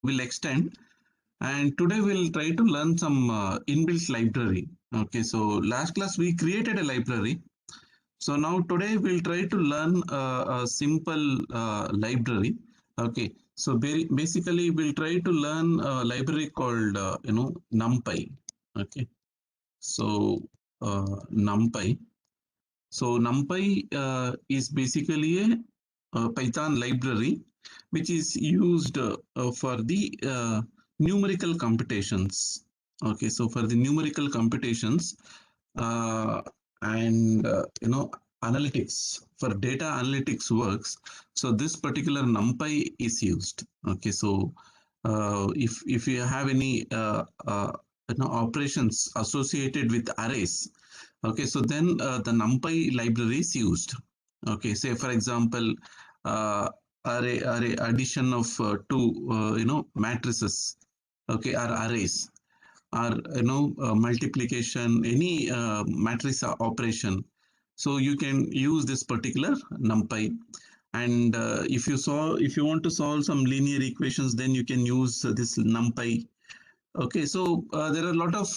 will extend. And today we'll try to learn some inbuilt library. Okay, so last class we created a library. So now today we'll try to learn a simple library. Okay, so basically we'll try to learn a library called NumPy. Okay, so NumPy. So NumPy is basically a Python library which is used for the numerical computations. Okay, so for the numerical computations uh, and analytics, for data analytics works. So this particular NumPy is used. Okay, so if you have any operations associated with arrays. Okay, so then the NumPy library is used. Okay, say for example, array addition of two matrices. Okay, or arrays, or multiplication, any matrix operation. So you can use this particular NumPy. And if you want to solve some linear equations, then you can use this NumPy. Okay, so there are a lot of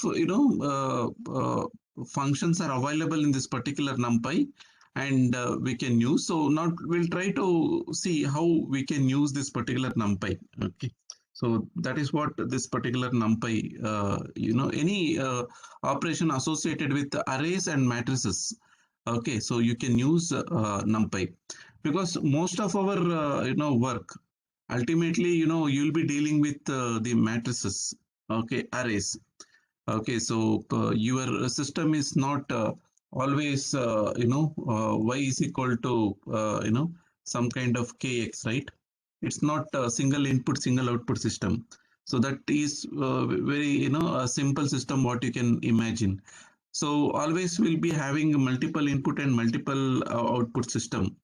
functions are available in this particular NumPy, and we can use. So now we'll try to see how we can use this particular NumPy. Okay, so that is what this particular NumPy, any operation associated with the arrays and matrices. Okay, so you can use NumPy, because most of our work ultimately you'll be dealing with the matrices. Okay, arrays. Okay, so your system is not always y is equal to some kind of kx, right? It's not a single input single output system. So that is very a simple system what you can imagine. So always will be having multiple input and multiple output system.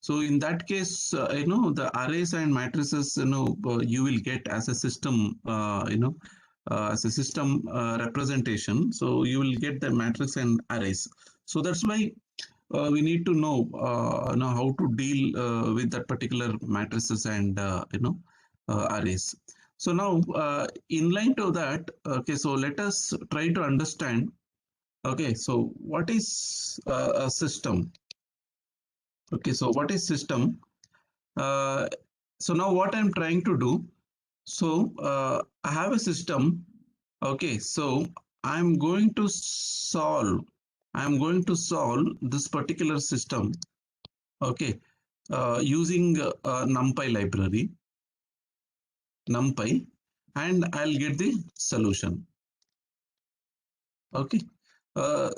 So in that case, the arrays and matrices, you will get as a system, as a system representation. So you will get the matrix and arrays. So that's why we need to know how to deal with that particular matrices and arrays. So now, in line to that, okay, so let us try to understand. Okay, so what is a system? Okay, so what is system? Uh, so now what I'm trying to do, so I have a system. Okay, so I'm going to solve this particular system. Okay, using NumPy library, NumPy, and I'll get the solution. Okay, uh,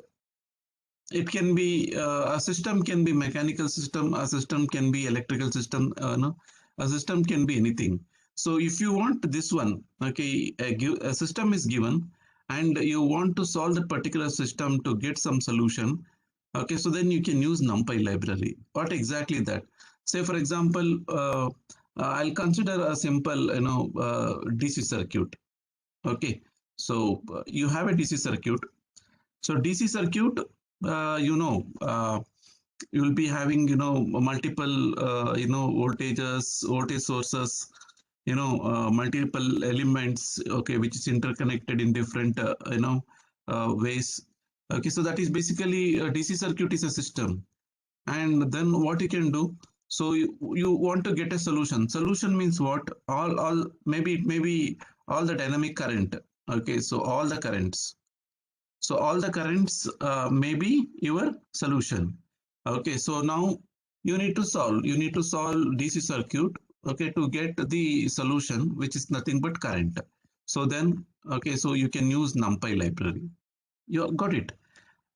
it can be a system can be mechanical system, a system can be electrical system, no, a system can be anything. So if you want this one, okay, a system is given and you want to solve that particular system to get some solution. Okay, so then you can use NumPy library. What exactly that? Say for example, I'll consider a simple DC circuit. Okay, so you have a DC circuit. So DC circuit, you will be having multiple voltage sources, multiple elements, okay, which is interconnected in different ways. Okay, so that is basically a DC circuit is a system. And then what you can do, so you want to get a solution means what, all maybe it may be all the dynamic current. Okay, so all the currents, so all the currents may be your solution. Okay, so now you need to solve DC circuit, okay, to get the solution, which is nothing but current. So then, okay, so you can use NumPy library. You got it.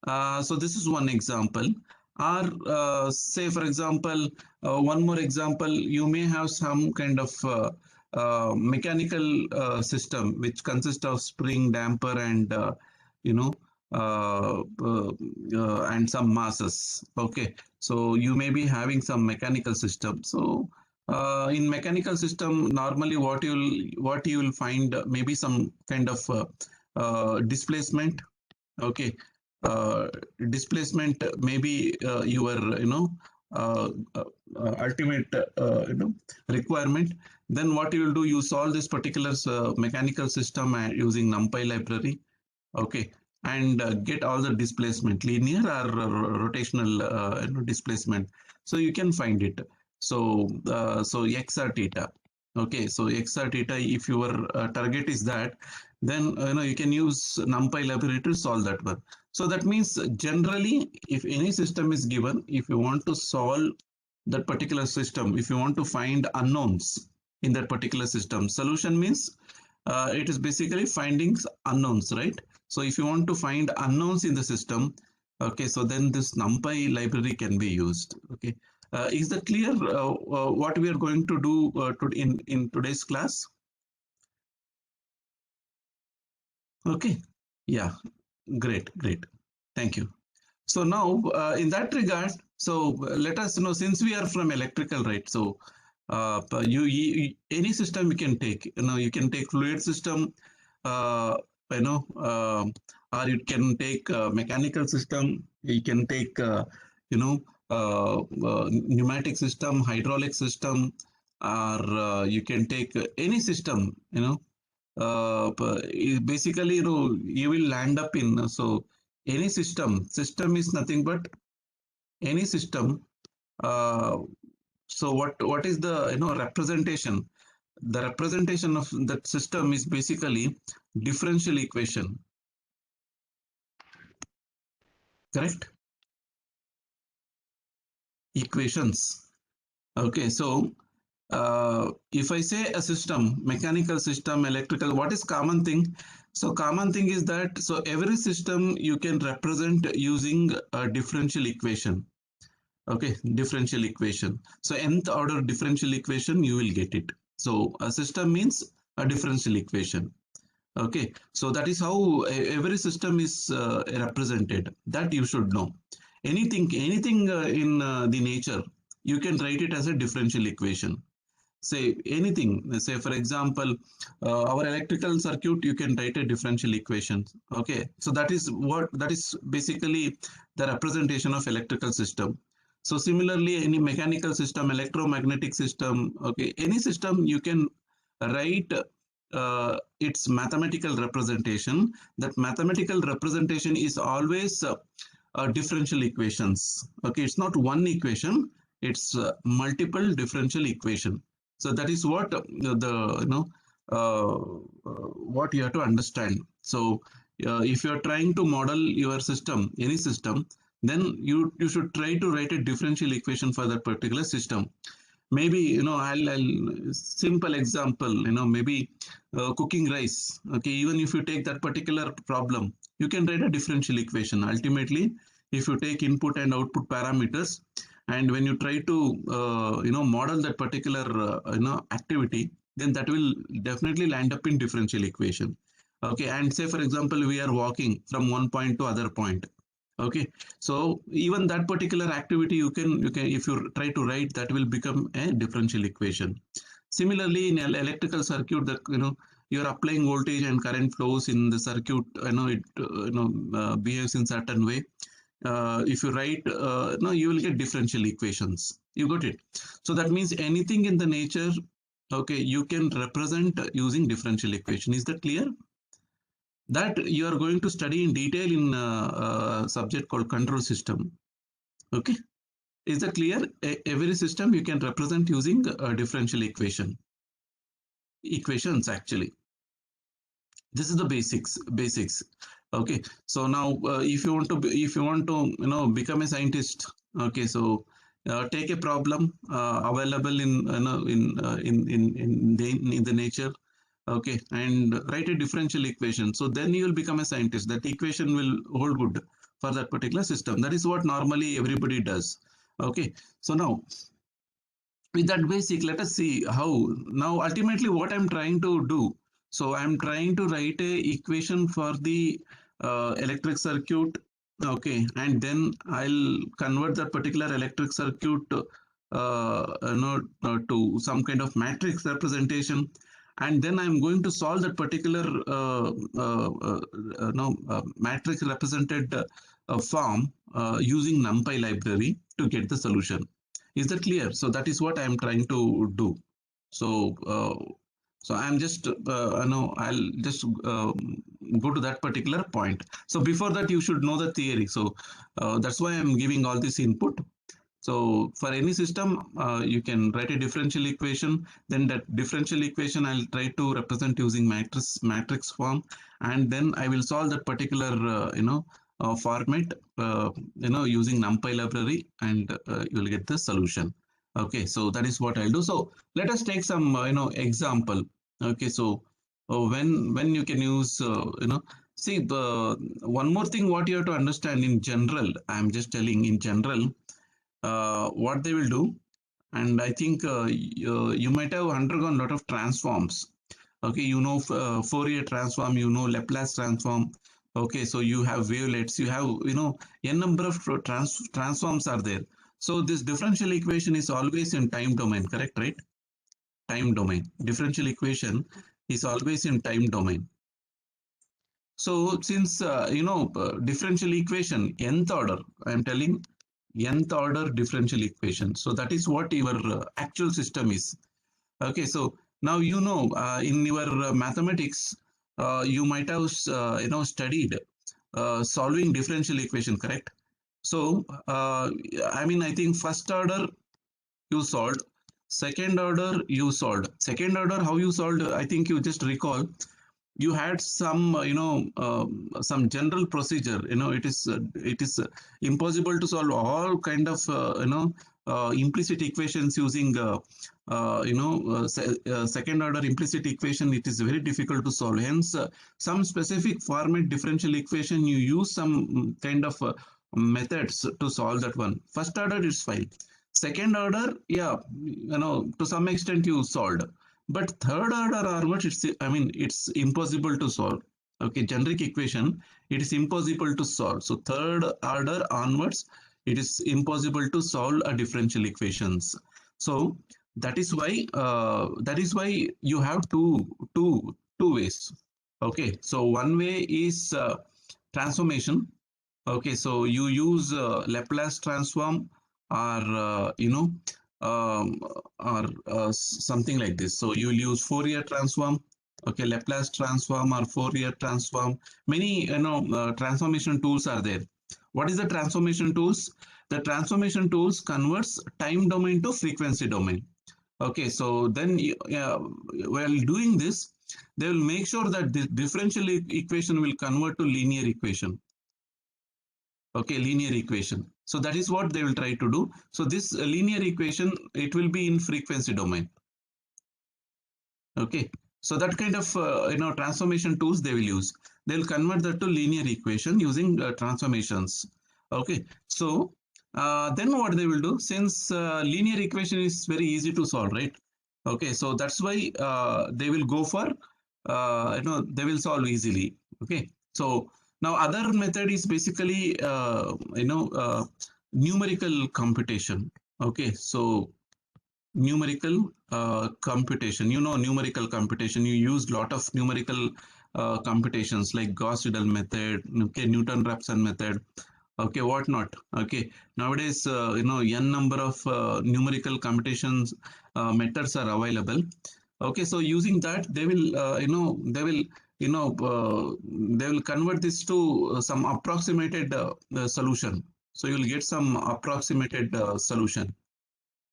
So this is one example. Or say, for example, one more example, you may have some kind of mechanical system which consists of spring, damper, and you know, and some masses. Okay, so you may be having some mechanical system. So in mechanical system, normally what you will find maybe some kind of displacement. Okay, uh, displacement maybe your ultimate requirement. Then what you will do, you solve this particular mechanical system using NumPy library, okay, and get all the displacement, linear or rotational displacement. So you can find it. So so x or theta. Okay, so x or theta, if your target is that, then you can use NumPy library to solve that one. So that means generally, if any system is given, if you want to solve that particular system, if you want to find unknowns in that particular system, solution means it is basically findings unknowns, right? So if you want to find unknowns in the system, okay, so then this NumPy library can be used. Okay, is that clear? What we are going to do in today's class? Okay, yeah, great, great. Thank you. So now, in that regard, so let us know, since we are from electrical, right? So any system you can take. You can take fluid system, uh, you know, or you can take mechanical system. You can take, pneumatic system, hydraulic system, or you can take any system. Basically, you will land up in so any system is nothing but any system. uh, so what is the representation? The representation of that system is basically differential equation, correct? Equations. Okay, so if I say a system, mechanical system, electrical, what is common thing? So common thing is that so every system you can represent using a differential equation. Okay, differential equation. So nth order differential equation, you will get it. So a system means a differential equation. Okay, so that is how every system is represented. That you should know. Anything in the nature, you can write it as a differential equation. Say anything. Say for example, our electrical circuit, you can write a differential equation. Okay, so that is basically the representation of electrical system. So similarly, any mechanical system, electromagnetic system, okay, any system you can write its mathematical representation. That mathematical representation is always differential equations. Okay, it's not one equation; it's multiple differential equation. So that is what what you have to understand. So if you are trying to model your system, any system, then you should try to write a differential equation for that particular system. Maybe I'll simple example, maybe cooking rice. Okay, even if you take that particular problem, you can write a differential equation. Ultimately, if you take input and output parameters, and when you try to model that particular activity, then that will definitely land up in differential equation. Okay, and say for example we are walking from one point to other point. Okay, so even that particular activity, you can if you try to write, that will become a differential equation. Similarly, in electrical circuit, that you're applying voltage and current flows in the circuit, it behaves in certain way. If you write, no, you will get differential equations. You got it? So that means anything in the nature, okay, you can represent using differential equation. Is that clear? That you are going to study in detail in a subject called control system. Okay, is that clear? Every system you can represent using a differential equations actually. This is the basics. Okay, so now if you want to become a scientist, okay, so take a problem available in the nature. Okay, and write a differential equation. So then you will become a scientist. That equation will hold good for that particular system. That is what normally everybody does. Okay, so now with that basic, let us see how now ultimately what I'm trying to do. So I'm trying to write a equation for the electric circuit. Okay, and then I'll convert that particular electric circuit to some kind of matrix representation, and then I'm going to solve that particular matrix represented form using NumPy library to get the solution. Is that clear? So that is what I am trying to do. So, so I'm just, I'll just go to that particular point. So before that, you should know the theory. So that's why I'm giving all this input. So for any system, you can write a differential equation. Then that differential equation I'll try to represent using matrix form, and then I will solve that particular format using NumPy library, and you will get the solution. Okay, so that is what I'll do. So let us take some example. Okay, so when you can use see the one more thing what you have to understand in general. I'm just telling in general what they will do. And I think you might have undergone a lot of transforms. Okay, Fourier transform, Laplace transform. Okay, so you have wavelets, you have n number of transforms are there. So this differential equation is always in time domain, correct, right? Time domain. Differential equation is always in time domain. So since differential equation nth order, I am telling nth order differential equation. So that is what your actual system is. Okay, so now in your mathematics, you might have studied solving differential equation, correct? So I think first order you solved, second order you solved. Second order how you solved? I think you just recall you had some some general procedure. It is impossible to solve all kind of implicit equations using second order implicit equation. It is very difficult to solve, hence some specific format differential equation you use some kind of methods to solve that one. First order is fine, second order, yeah, to some extent you solved, but third order onwards, it's impossible to solve. Okay, generic equation, it is impossible to solve. So third order onwards, it is impossible to solve a differential equations. So that is why you have two ways. Okay, so one way is transformation. Okay, so you use Laplace transform or um, or something like this. So you will use Fourier transform. Okay, Laplace transform or Fourier transform. Many transformation tools are there. What is the transformation tools? The transformation tools converts time domain to frequency domain. Okay, so then while doing this, they will make sure that the differential equation will convert to linear equation. Okay, linear equation. So that is what they will try to do. So this linear equation, it will be in frequency domain. Okay, so that kind of transformation tools they will use. They will convert that to linear equation using transformations. Okay, so then what they will do, since linear equation is very easy to solve, right? Okay, so that's why they will go for they will solve easily. Okay, so now other method is basically numerical computation. Okay, so numerical computation. Numerical computation. You use lot of numerical computations like Gauss-Seidel method, okay, Newton-Raphson method, okay, whatnot. Okay, nowadays n number of numerical computations methods are available. Okay, so using that, they will convert this to some approximated solution. So you will get some approximated solution.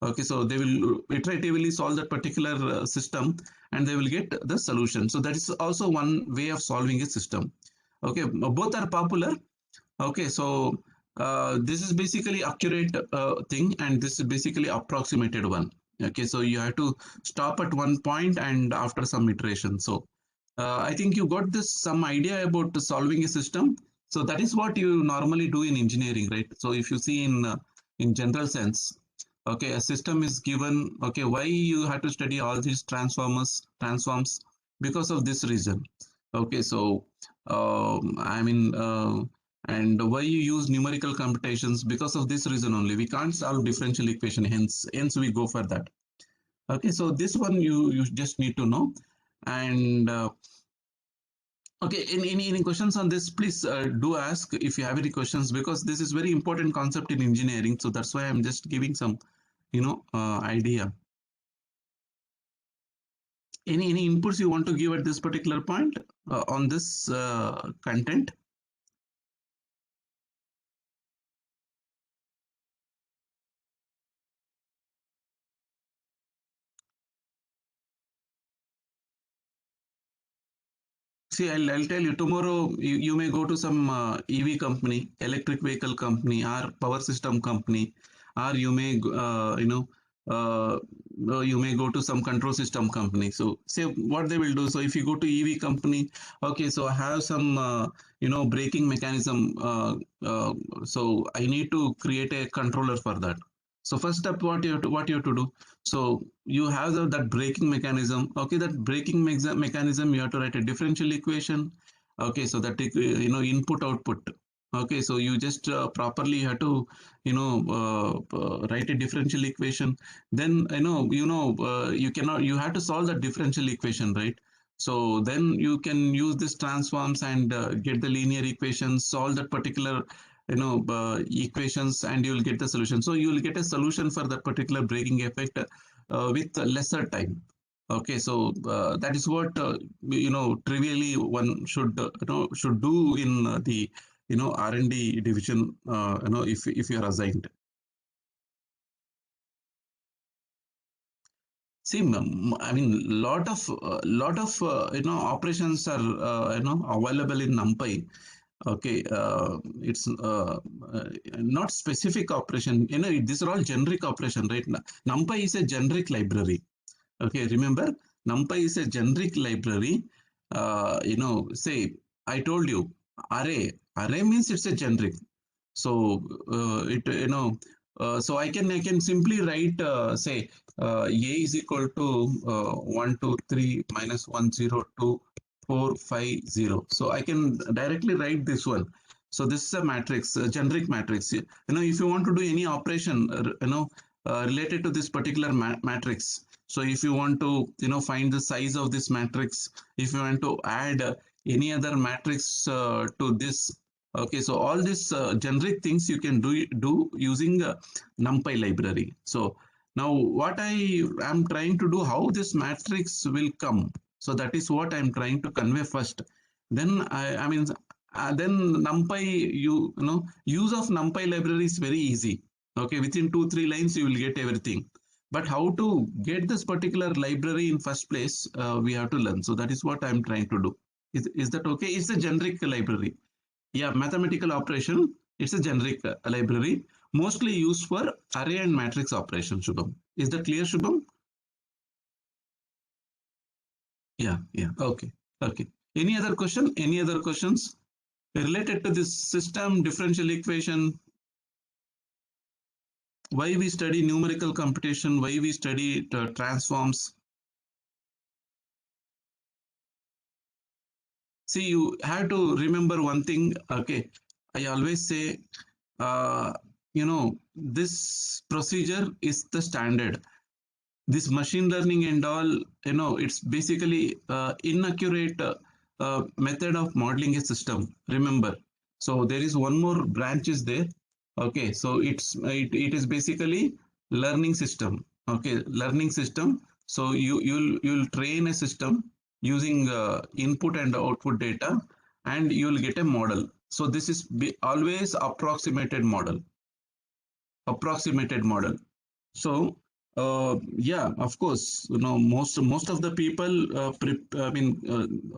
Okay, so they will iteratively solve that particular system, and they will get the solution. So that is also one way of solving a system. Okay, both are popular. Okay, so this is basically accurate thing, and this is basically approximated one. Okay, so you have to stop at one point and after some iteration. So I think you got this some idea about solving a system. So that is what you normally do in engineering, right? So if you see in general sense, okay, a system is given. Okay, why you have to study all these transforms? Because of this reason. Okay, so and why you use numerical computations? Because of this reason only. We can't solve differential equation, hence we go for that. Okay, so this one you just need to know. And okay, any questions on this, please do ask if you have any questions, because this is very important concept in engineering. So that's why I'm just giving some idea. Any inputs you want to give at this particular point on this content? See, I'll tell you tomorrow you may go to some EV company, electric vehicle company, or power system company, or you may uh, you may go to some control system company. So say what they will do. So if you go to EV company, okay, so I have some braking mechanism. So I need to create a controller for that. So first step, what you have to do. So you have that braking mechanism. Okay, that braking mechanism, you have to write a differential equation. Okay, so that input output. Okay, so you just properly have to write a differential equation. Then you cannot, you have to solve that differential equation, right? So then you can use this transforms and get the linear equations, solve that particular equations, and you will get the solution. So you will get a solution for that particular braking effect with lesser time. Okay, so that is what trivially one should should do in the R&D division, if you are assigned. See, I mean, lot of operations are available in NumPy. Okay, it's not specific operation. These are all generic operation, right? NumPy is a generic library. Okay, remember, NumPy is a generic library. Say I told you, array means it's a generic. So it so I can simply write say a is equal to 1 2 3 minus 1 0 2 4 5 0. So I can directly write this one. So this is a matrix, a generic matrix. If you want to do any operation related to this particular matrix, so if you want to find the size of this matrix, if you want to add any other matrix to this. Okay, so all these generic things you can do using NumPy library. So now what I am trying to do, how this matrix will come. So that is what I am trying to convey first. Then I mean, then NumPy, use of NumPy library is very easy. Okay, within 2-3 lines you will get everything. But how to get this particular library in first place, we have to learn. So that is what I am trying to do. Is that okay? It's a generic library. Yeah, mathematical operation. It's a generic library, mostly used for array and matrix operation, Shubham. Is that clear, Shubham? Yeah, yeah. Okay, okay. Any other question? Any other questions related to this system differential equation? Why we study numerical computation? Why we study transforms? See, you have to remember one thing. Okay, I always say, this procedure is the standard. This machine learning and all, it's basically inaccurate method of modeling a system, remember. So there is one more branch is there. Okay, so it is basically learning system. Okay, learning system. So you'll train a system using input and output data, and you'll get a model. So this is always approximated model. So yeah, of course, most of the people,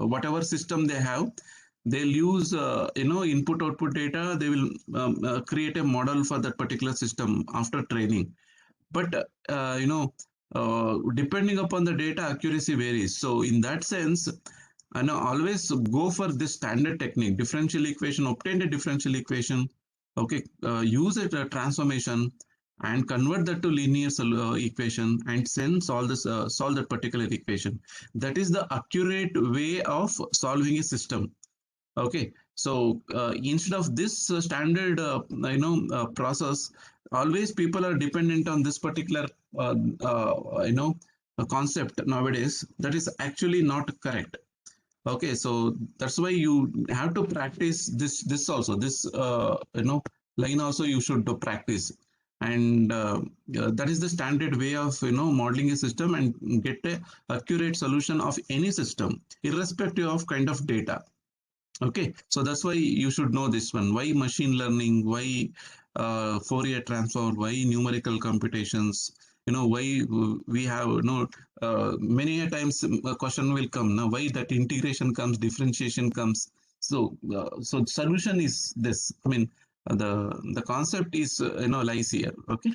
whatever system they have, they'll use input output data. They will create a model for that particular system after training. But depending upon the data, accuracy varies. So in that sense, I know always go for this standard technique, differential equation, obtain a differential equation. Okay, use a transformation and convert that to linear equation, and then solve that particular equation. That is the accurate way of solving a system. Okay, so instead of this standard process, always people are dependent on this particular concept nowadays. That is actually not correct. Okay, so that's why you have to practice this also, this line also you should practice. and that is the standard way of modeling a system and get a accurate solution of any system irrespective of kind of data. Okay, so that's why you should know this one. Why machine learning? Why Fourier transform? Why numerical computations? Why we have many a times a question will come now. Why that integration comes, differentiation comes? So solution is this. I mean, the concept is lies here. Okay.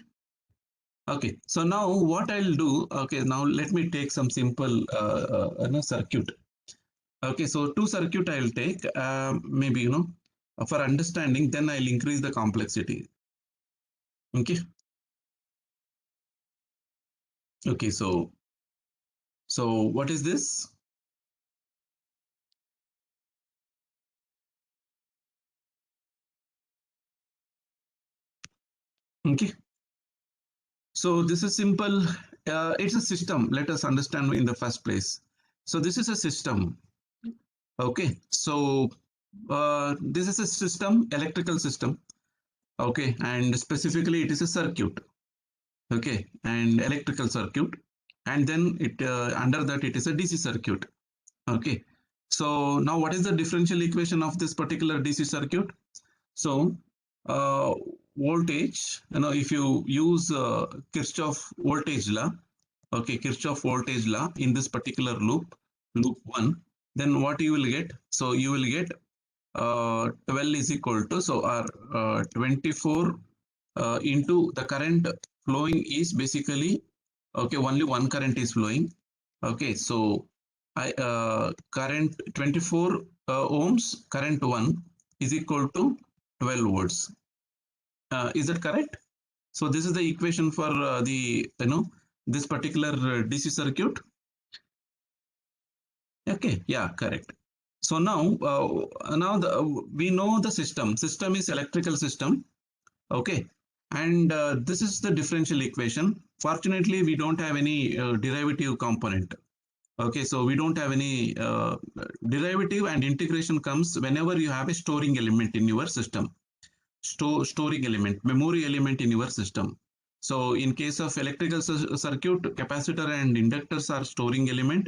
Okay, so now what I'll do, okay, now let me take some simple circuit. Okay, so two circuit I'll take, maybe, for understanding, then I'll increase the complexity. Okay, okay, so what is this? Okay, so this is simple. It's a system. Let us understand in the first place. So this is a system. Okay, so this is a system, electrical system. Okay, and specifically it is a circuit. Okay, and electrical circuit, and then it under that it is a DC circuit. Okay, so now what is the differential equation of this particular DC circuit? So uh, voltage, if you use Kirchhoff voltage law, okay, Kirchhoff voltage law in this particular loop 1, then what you will get? So you will get 12 is equal to, so our 24 into the current flowing is basically, okay, only one current is flowing. Okay, so I current 24 ohms, current 1 is equal to 12 volts. Is that correct? So this is the equation for the this particular DC circuit. Okay, yeah, correct. So now we know the system. System is electrical system. Okay, and this is the differential equation. Fortunately, we don't have any derivative component. Okay, so we don't have any derivative, and integration comes whenever you have a storing element in your system. Storing element, memory element in your system. So in case of electrical circuit, capacitor and inductors are storing element.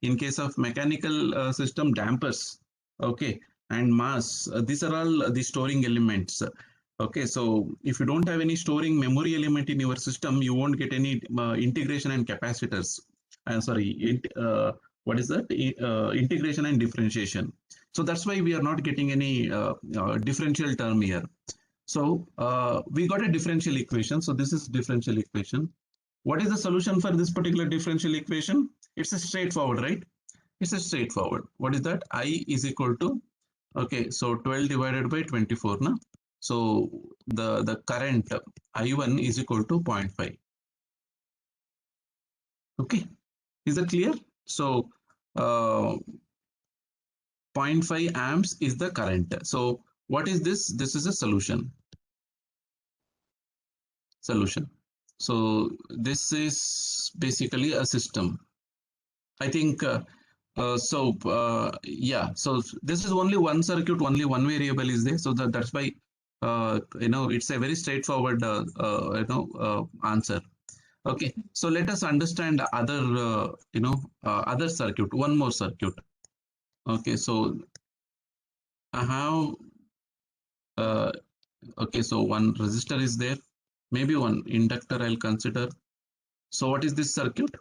In case of mechanical system, dampers, okay, and mass, these are all the storing elements. Okay, so if you don't have any storing memory element in your system, you won't get any integration and capacitors. Sorry, what is that? Integration and differentiation. So that's why we are not getting any differential term here. So we got a differential equation. So this is differential equation. What is the solution for this particular differential equation? It's a straightforward, right? It's a straightforward. What is that? I is equal to, okay, so 12 divided by 24. Na? So the current I1 is equal to 0.5. Okay, is that clear? So uh, 0.5 amps is the current. So what is this? This is a solution. So this is basically a system. I think yeah. So this is only one circuit, only one variable is there. So that's why it's a very straightforward answer. Okay. So let us understand other other circuit. One more circuit. Okay. So I have okay. So one resistor is there. Maybe one inductor I'll consider. So what is this circuit?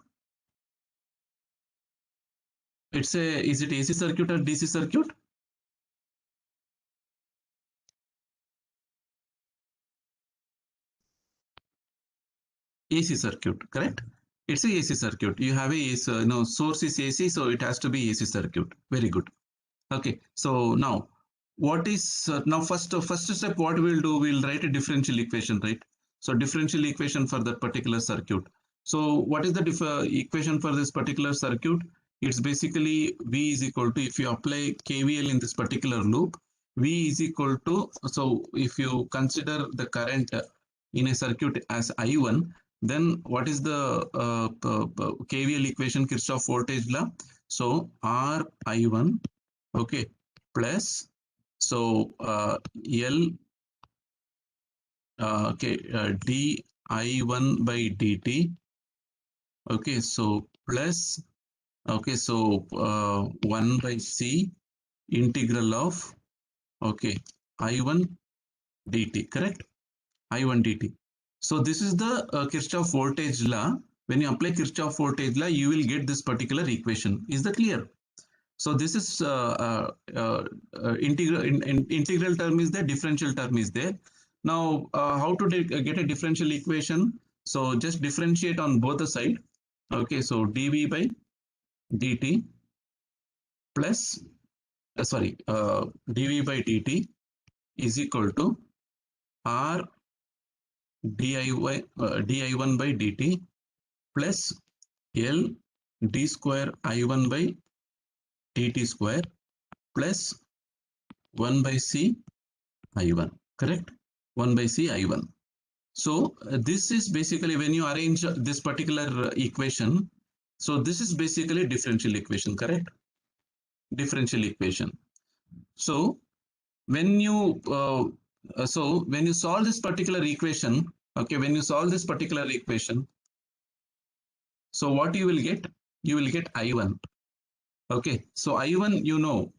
Is it AC circuit or DC circuit? AC circuit, correct? It's a AC circuit. You have a AC, source is AC, so it has to be AC circuit. Very good. Okay, so now what is now first step? What we'll do? We'll write a differential equation, right? So differential equation for that particular circuit. So what is the equation for this particular circuit? It's basically V is equal to, if you apply KVL in this particular loop, V is equal to, so if you consider the current in a circuit as I1, then what is the KVL equation, Kirchhoff voltage law? So R I1, okay, plus, so L di1 by dt. Okay, so plus, okay, so 1 by c integral of, okay, I1 dt, correct? I1 dt. So this is the Kirchhoff voltage law. When you apply Kirchhoff voltage law, you will get this particular equation. Is that clear? So this is integral term is there, differential term is there. Now, how to get a differential equation? So just differentiate on both the side. Okay, so dv by dt plus, dv by dt is equal to r di1 by dt plus L d square I1 by dt square plus 1 by C I1, correct? 1 by C I1. So this is basically when you arrange this particular equation. So this is basically differential equation, correct? Differential equation. So when you when you solve this particular equation, okay, when you solve this particular equation, so what you will get? You will get I1. Okay, so I1, you know,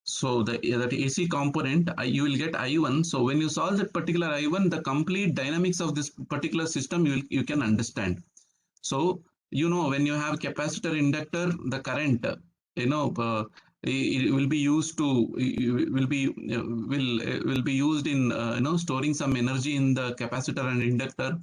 so that AC component, you will get I1. So when you solve that particular I1, the complete dynamics of this particular system you can understand. So you know when you have capacitor inductor, the current, you know, it will be used to will be used in storing some energy in the capacitor and inductor,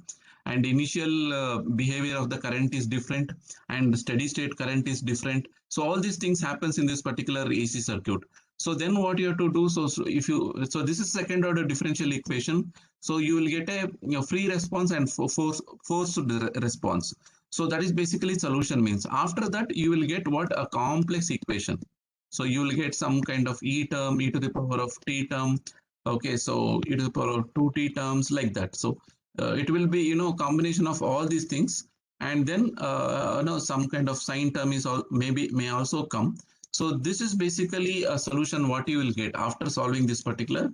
and initial behavior of the current is different and steady state current is different. So all these things happens in this particular AC circuit. So then what you have to do, so if you, so this is second order differential equation. So you will get a free response and forced response. So that is basically solution means. After that, you will get what? A complex equation. So you will get some kind of e term, e to the power of t term. Okay, so e to the power of 2t terms, like that. So it will be, combination of all these things. And then, some kind of sine term is all, maybe may also come. So this is basically a solution what you will get after solving this particular,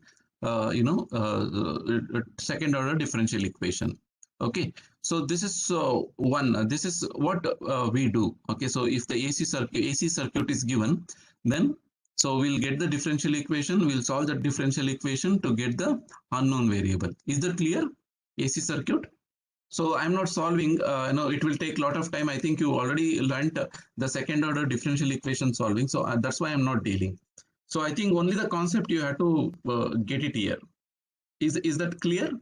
second order differential equation. Okay, so this is one. This is what we do. Okay, so if the AC circuit is given, then so we'll get the differential equation. We'll solve the differential equation to get the unknown variable. Is that clear? AC circuit. So I'm not solving. It will take a lot of time. I think you already learned the second order differential equation solving. So that's why I'm not dealing. So I think only the concept you have to get it here. Is that clear?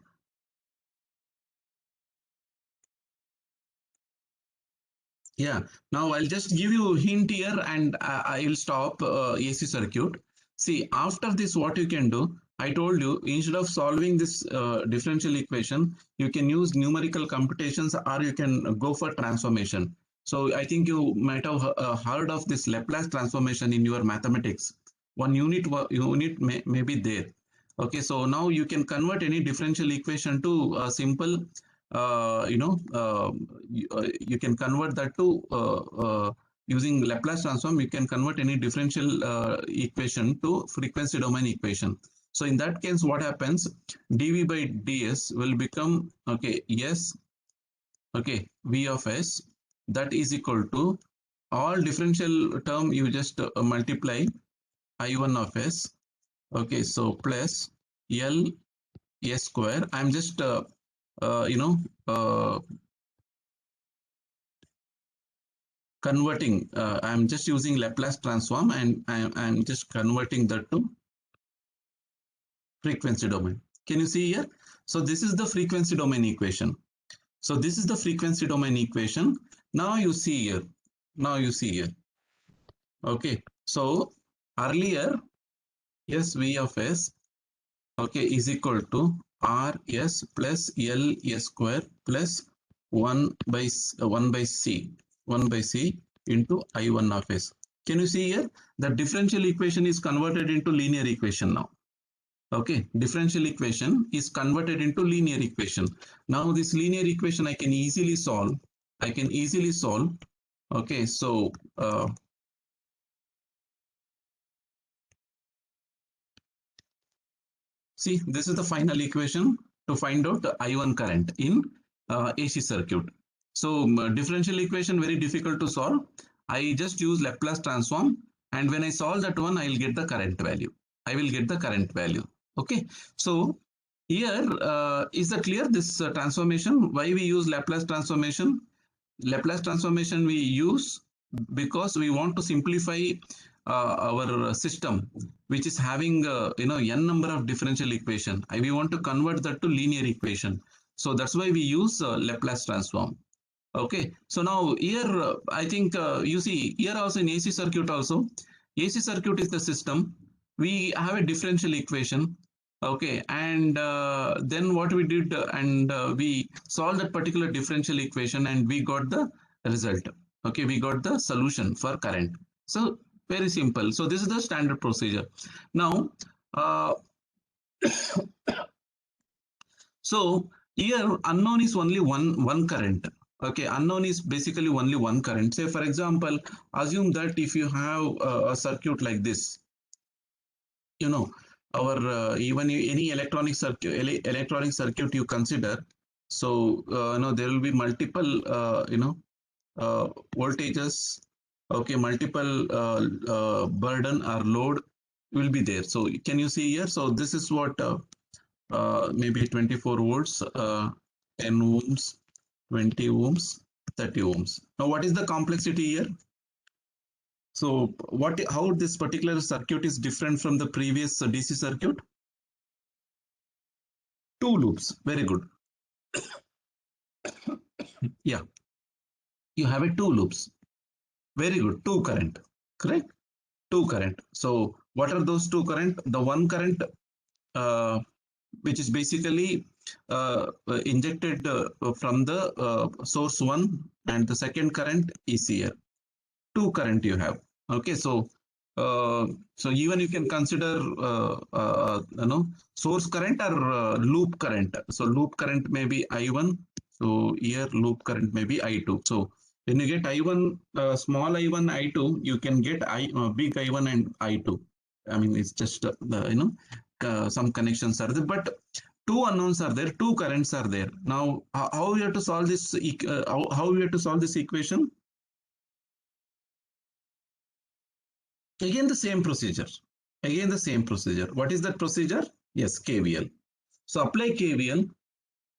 Yeah, now I'll just give you a hint here and I'll stop AC circuit. See, after this, what you can do, I told you, instead of solving this differential equation, you can use numerical computations or you can go for transformation. So I think you might have heard of this Laplace transformation in your mathematics. One unit may be there. Okay, so now you can convert any differential equation to a simple you can convert that to using Laplace transform. You can convert any differential equation to frequency domain equation. So in that case, what happens? dv by ds will become, okay, s, okay, v of s, that is equal to all differential term you just multiply I1 of s. Okay, so plus L s square. I'm just uh, you know uh, converting. I'm just using Laplace transform and I'm just converting that to frequency domain. Can you see here? So this is the frequency domain equation. So this is the frequency domain equation. Now you see here. Now you see here. Okay. So earlier S V of S, okay, is equal to R S plus L S square plus 1 by 1 by C, 1 by C into I1 of S. Can you see here? The differential equation is converted into linear equation now. Okay, differential equation is converted into linear equation. Now this linear equation I can easily solve. I can easily solve. Okay, so see, this is the final equation. to find out the I1 current in AC circuit. So differential equation very difficult to solve. I just use Laplace transform, and when I solve that one, I will get the current value. I will get the current value. Okay. So here is that clear, this transformation? Why we use Laplace transformation? Laplace transformation we use because we want to simplify our system, which is having n number of differential equation. We want to convert that to linear equation. So that's why we use Laplace transform. Okay, so now here I think you see here also in AC circuit also, AC circuit is the system. We have a differential equation. Okay, and then what we did, and we solved that particular differential equation, and we got the result. Okay, we got the solution for current. So very simple. So this is the standard procedure. Now, so here unknown is only one current. Okay, unknown is basically only one current. Say for example, assume that if you have a circuit like this, you know, our even any electronic circuit you consider. So there will be multiple voltages. Okay, multiple burden or load will be there. So can you see here? So this is what maybe 24 volts, 10 ohms, 20 ohms, 30 ohms. Now, what is the complexity here? So, how this particular circuit is different from the previous DC circuit? Two loops. Very good. Yeah, you have a two loops. Very good. Two current. Correct? Two current. So, what are those two current? The one current, which is basically injected from the source 1, and the second current is here. Two current you have. Okay, so even you can consider source current or loop current. So loop current may be I1. So here loop current may be I2. So when you get I1, small I1, I2, you can get big I1 and I2. I mean, it's just some connections are there, but two unknowns are there, two currents are there. Now, how we have to solve this? How we have to solve this equation? Again the same procedure. Again the same procedure. What is that procedure? Yes, KVL. So apply KVL.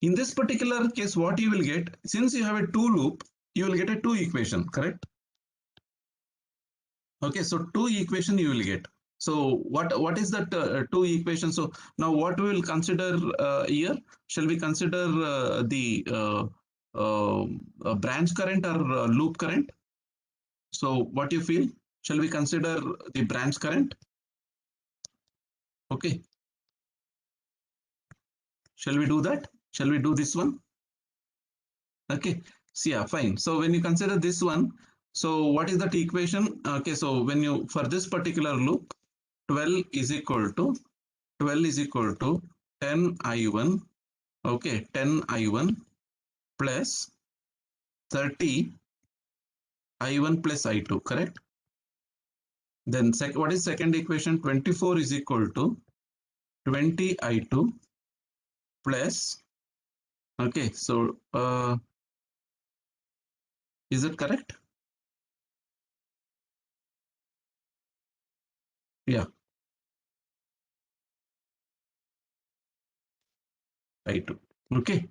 In this particular case, what you will get, since you have a two loop, you will get a two equation, correct? Okay, so two equation you will get. So what is that two equation? So now what we will consider here? Shall we consider the branch current or loop current? So what you feel? Shall we consider the branch current? Okay. Shall we do that? Shall we do this one? Okay. So yeah, fine. So when you consider this one, so what is that equation? Okay, so when you, for this particular loop, 12 is equal to 10 I1. Okay, 10 I1 plus 30 I1 plus I2, correct? Then what is second equation? 24 is equal to 20 I2 plus, okay, so is it correct? Yeah, I2. Okay.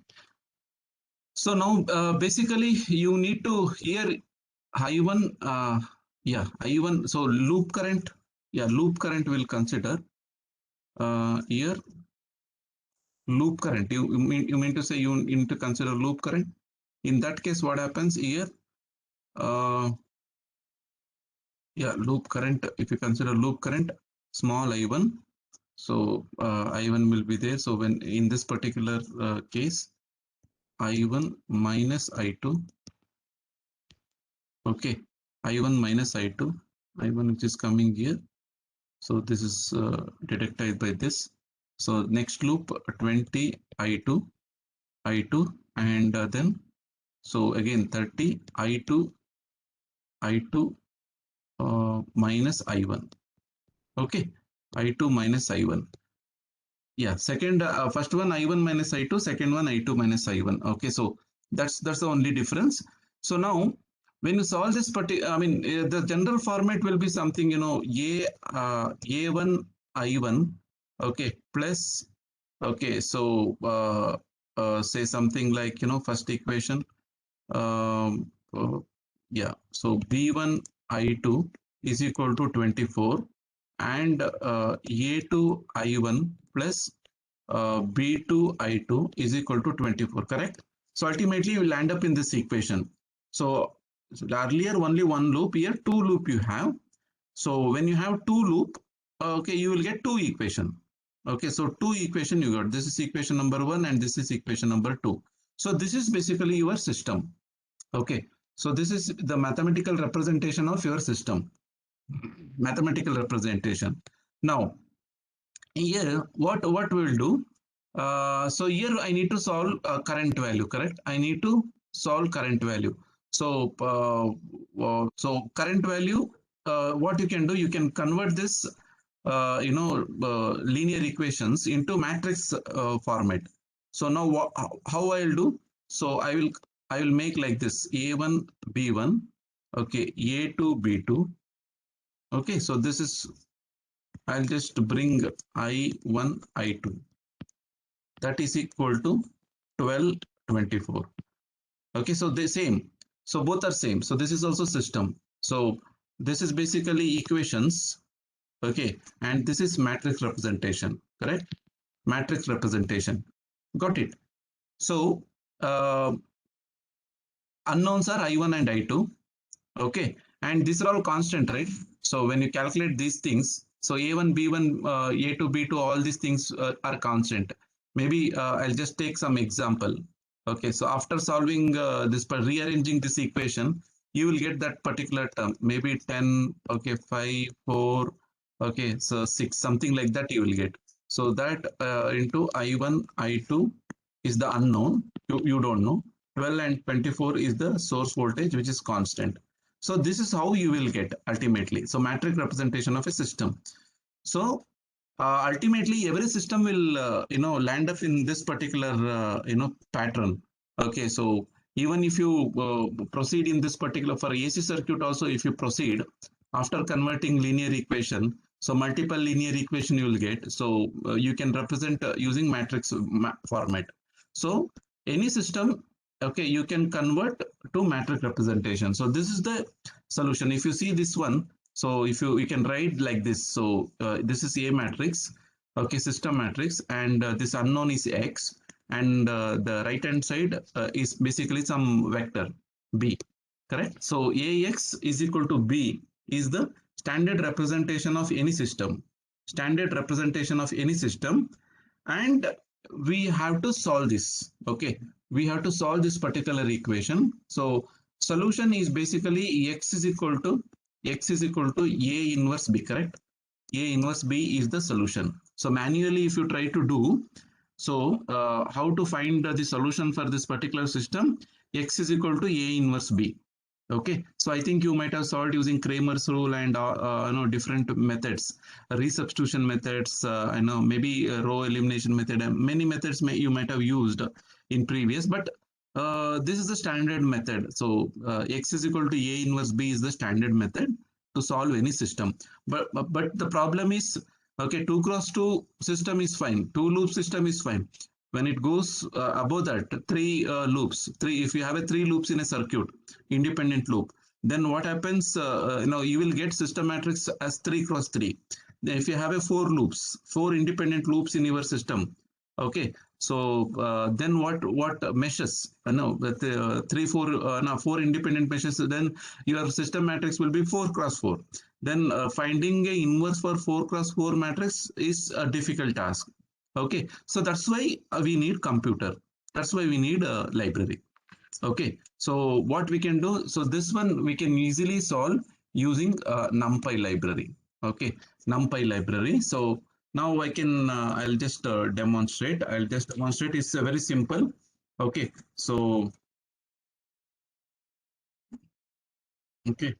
So now basically you need to here I1, yeah, I1. So loop current, yeah, loop current will consider here loop current. You mean to say you need to consider loop current? In that case, what happens here? Yeah, loop current. If you consider loop current, small I1. So I1 will be there. So when in this particular case, I1 minus I2. Okay, I1 minus I2, I1 which is coming here. So this is deducted by this. So next loop 20 I2, and then so again 30 I2 minus I1. Okay, I2 minus I1. Yeah, second, first one I1 minus I2, second one I2 minus I1. Okay, so that's the only difference. So now when you solve this particular, I mean, the general format will be something, A1 I1, okay, plus, okay, so say something like, first equation, um, uh, yeah, so B1 I2 is equal to 24 and A2 I1 plus B2 I2 is equal to 24, correct? So ultimately you will end up in this equation. So earlier only one loop, here two loop you have. So when you have two loop, okay, you will get two equation. Okay, so two equation you got. This is equation number one and this is equation number two. So this is basically your system. Okay, so this is the mathematical representation of your system. Mathematical representation. Now, here what we'll do, so here I need to solve current value, correct? I need to solve current value. So current value, what you can do, you can convert this linear equations into matrix format. So now how I'll do, so I will make like this: a1 b1, okay, a2 b2. Okay, so this is, I'll just bring I1, I2. That is equal to 12, 24. Okay, so they same. So both are same. So this is also system. So this is basically equations. Okay, and this is matrix representation, correct? Matrix representation. Got it. So unknowns are I1 and I2. Okay, and these are all constant, right? So when you calculate these things, so A1, B1, A2, B2, all these things are constant. Maybe I'll just take some example. Okay, so after solving this, rearranging this equation, you will get that particular term. Maybe 10, okay, 5, 4, okay, so 6, something like that you will get. So that into I1, I2 is the unknown, you don't know. 12 and 24 is the source voltage, which is constant. So this is how you will get ultimately. So matrix representation of a system. So ultimately every system will land up in this particular pattern. Okay, so even if you proceed in this particular, for AC circuit also, if you proceed after converting linear equation, so multiple linear equation you will get. So you can represent using matrix format. So any system, okay, you can convert to matrix representation. So this is the solution. If you see this one, so if you can write like this. So this is A matrix, okay, system matrix, and this unknown is X, and the right hand side is basically some vector B, correct? So AX is equal to B is the standard representation of any system. Standard representation of any system, and we have to solve this. Okay, we have to solve this particular equation. So solution is basically x is equal to a inverse b, correct? A inverse b is the solution. So manually if you try to do, so how to find the solution for this particular system? X is equal to a inverse b. Okay, so I think you might have solved using Kramer's rule and different methods, resubstitution methods. I know maybe row elimination method. Many methods you might have used in previous, but this is the standard method. So x is equal to a inverse b is the standard method to solve any system. But the problem is, okay, 2x2 system is fine, two loop system is fine. When it goes above that, three loops, three, if you have a three loops in a circuit, independent loop, then what happens, you will get system matrix as 3x3. Then if you have a four loops, four independent loops in your system, okay, so then what meshes, no, with three four no, four independent meshes, then your system matrix will be 4x4. Then finding a inverse for 4x4 matrix is a difficult task. Okay, so that's why we need computer, that's why we need a library. Okay, so what we can do, so this one we can easily solve using NumPy library. Okay, NumPy library. So now I can, I'll just demonstrate. I'll just demonstrate. It's very simple. Okay, so okay,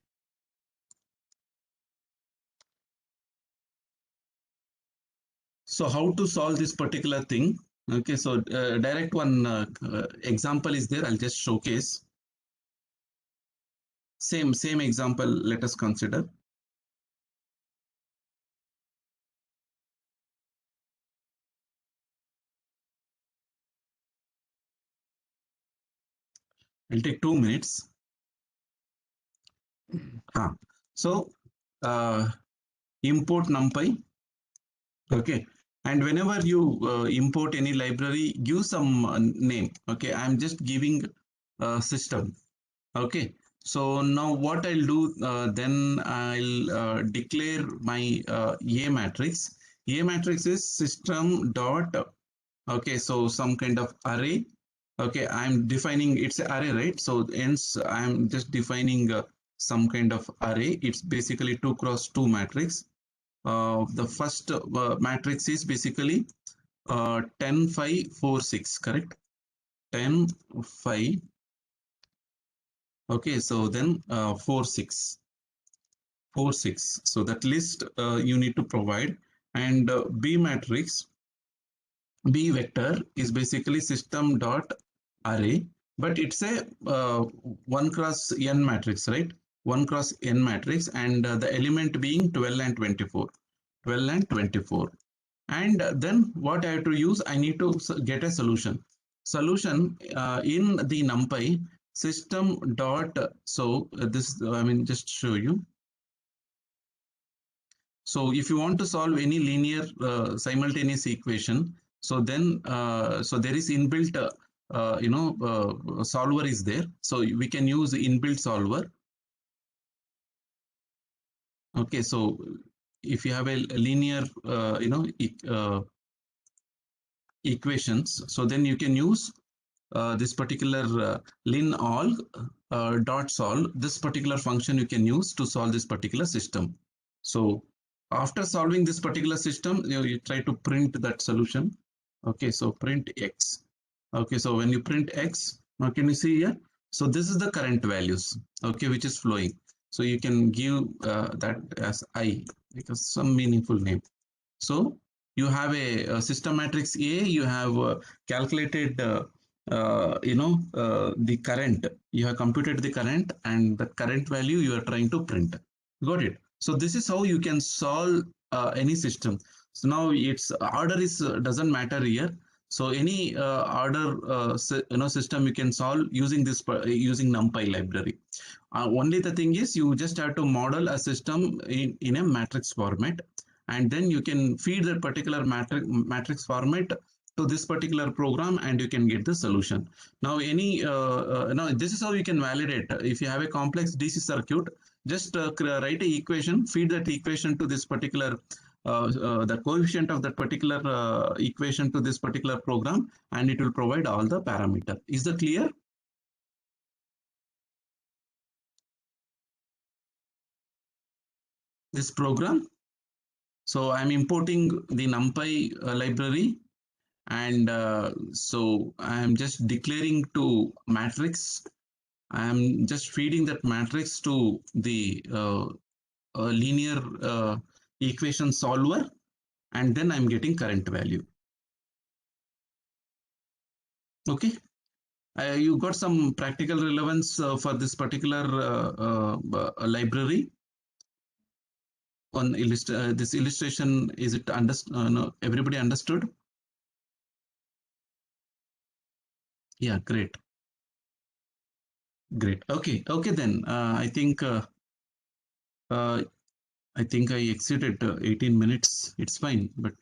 So how to solve this particular thing? Okay, so direct one example is there. I'll just showcase. Same example. Let us consider. It'll take 2 minutes. So import NumPy. Okay, and whenever you import any library, give some name. Okay, I'm just giving system. Okay, so now what I'll do, then I'll declare my A matrix. A matrix is system dot, okay, so some kind of array. Okay, I'm defining it's an array, right? So hence I'm just defining some kind of array. It's basically 2 cross 2 matrix. The first matrix is basically 10, 5, 4, 6, correct? 10, 5. Okay, so then 4, 6. 4, 6. So that list you need to provide. And B matrix, B vector is basically system dot array, but it's a 1 cross n matrix, right? 1 cross n matrix, and the element being 12 and 24. 12 and 24. And then what I have to use, I need to get a solution. Solution in the NumPy system dot, so this, I mean, just show you. So if you want to solve any linear simultaneous equation, so then so there is inbuilt solver is there. So we can use inbuilt solver. Okay, so if you have a linear equations, so then you can use this particular linall dot solve. This particular function you can use to solve this particular system. So after solving this particular system, you try to print that solution. Okay, so print x. Okay, so when you print x, now can you see here? So this is the current values, okay, which is flowing. So you can give that as I, because some meaningful name. So you have a system matrix A, you have calculated the current, you have computed the current, and the current value you are trying to print. Got it? So this is how you can solve any system. So now its order is doesn't matter here. So any order system you can solve using this using NumPy library. Only the thing is you just have to model a system in a matrix format, and then you can feed that particular matrix format to this particular program, and you can get the solution. Now now this is how you can validate. If you have a complex DC circuit, just write a equation, feed that equation to this particular the coefficient of that particular equation to this particular program, and it will provide all the parameter. Is that clear? This program. So I'm importing the NumPy library, and so I'm just declaring to matrix. I'm just feeding that matrix to the linear equation solver, and then I'm getting current value. Okay, you got some practical relevance for this particular library on this illustration. Is it no, everybody understood? Yeah, great. Great. Okay. Okay, then I think I exceeded 18 minutes. It's fine, but